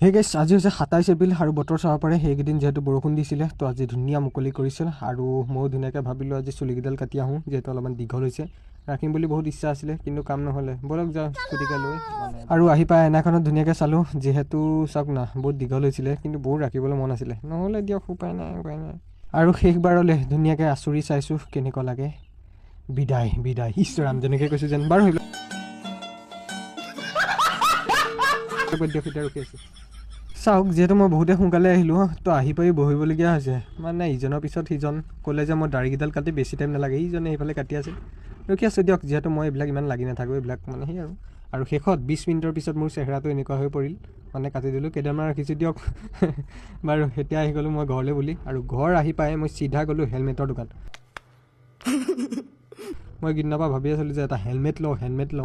হে গাইছ, আজি হৈছে 27 এপ্ৰিল আৰু বতৰ চাব পাৰে সেইকেইদিন যিহেতু বৰষুণ দিছিলে তো আজি ধুনীয়া মুকলি কৰিছিল আৰু ময়ো ধুনীয়াকৈ ভাবিলোঁ আজি চুলিকেইডাল কাটি আহোঁ যিহেতু অলপমান দীঘল হৈছে ৰাখিম বুলি বহুত ইচ্ছা আছিলে কিন্তু কাম নহ'লে বলক যাওঁ স্কুটিকে লৈ আৰু আহি পাই আইনাখনত ধুনীয়াকৈ চালোঁ যিহেতু চাওক না বহুত দীঘল হৈছিলে কিন্তু বহুত ৰাখিবলৈ মন আছিলে নহ'লে দিয়ক উপায় নাই আৰু শেষবাৰলৈ ধুনীয়াকৈ আঁচুৰি চাইছোঁ কেনেকুৱা লাগে বিদায় বিদায় ঈশ্বৰাম যেনেকৈ কৈছোঁ যেন বাৰু ৰখি আছোঁ চাওক যিহেতু মই বহুতে সোনকালে আহিলোঁ তো আহি পাই বহিবলগীয়া হৈছে মানে ইজনৰ পিছত সিজন ক'লে যে মই দাড়িকেইডাল কাটি বেছি টাইম নালাগে ইজনে সেইফালে কাটি আছে ৰখি আছোঁ দিয়ক যিহেতু মই এইবিলাক ইমান লাগি নাথাকোঁ এইবিলাক মানে সেই আৰু শেষত 20 মিনিটৰ পিছত মোৰ চেহেৰাটো এনেকুৱা হৈ পৰিল মানে কাটি দিলোঁ কেইডালমান ৰাখিছোঁ দিয়ক বাৰু এতিয়া আহি গ'লোঁ মই ঘৰলৈ বুলি আৰু ঘৰ আহি পাই মই চিধা গ'লোঁ হেলমেটৰ দোকান মই কিদিনৰ পৰা ভাবি আছিলোঁ যে এটা হেলমেট লওঁ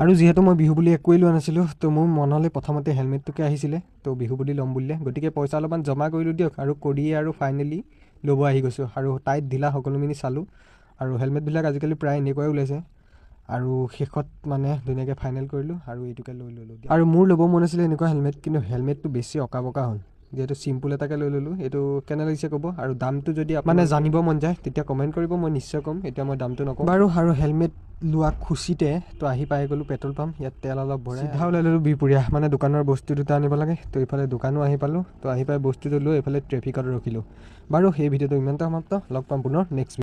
আৰু যিহেতু মই বিহু বুলি একোৱেই লোৱা নাছিলোঁ তো মোৰ মনলৈ প্ৰথমতে হেলমেটটোকে আহিছিলে তো বিহু বুলি ল'ম বুলিলে গতিকে পইচা অলপমান জমা কৰিলোঁ দিয়ক আৰু কৰিয়ে আৰু ফাইনেলি ল'ব আহি গৈছোঁ আৰু টাইট ঢিলা সকলোখিনি চালোঁ আৰু হেলমেটবিলাক আজিকালি প্ৰায় এনেকুৱাই ওলাইছে আৰু শেষত মানে ধুনীয়াকৈ ফাইনেল কৰিলোঁ আৰু এইটোকে লৈ ল'লোঁ আৰু মোৰ ল'ব মন আছিলে এনেকুৱা হেলমেট কিন্তু হেলমেটটো বেছি অঁকা বকা হ'ল যিহেতু চিম্পুল এটাকে লৈ ল'লোঁ এইটো কেনে লাগিছে ক'ব আৰু দামটো যদি মানে জানিব মন যায় তেতিয়া কমেণ্ট কৰিব মই নিশ্চয় ক'ম এতিয়া মই দামটো নকওঁ বাৰু আৰু হেলমেট লোৱা খুচিতে তো আহি পাই গ'লোঁ পেট্ৰল পাম্প ইয়াত তেল অলপ ভৰাই চিধা ওলাই ল'লোঁ বিহপুৰীয়া মানে দোকানৰ বস্তু দুটা আনিব লাগে তো এইফালে দোকানো আহি পালোঁ তো আহি পাই বস্তুটো লৈ এইফালে ট্ৰেফিকত ৰখিলোঁ বাৰু সেই ভিডিঅ'টো ইমানটা সমাপ্ত লগ পাম পুনৰ নেক্সট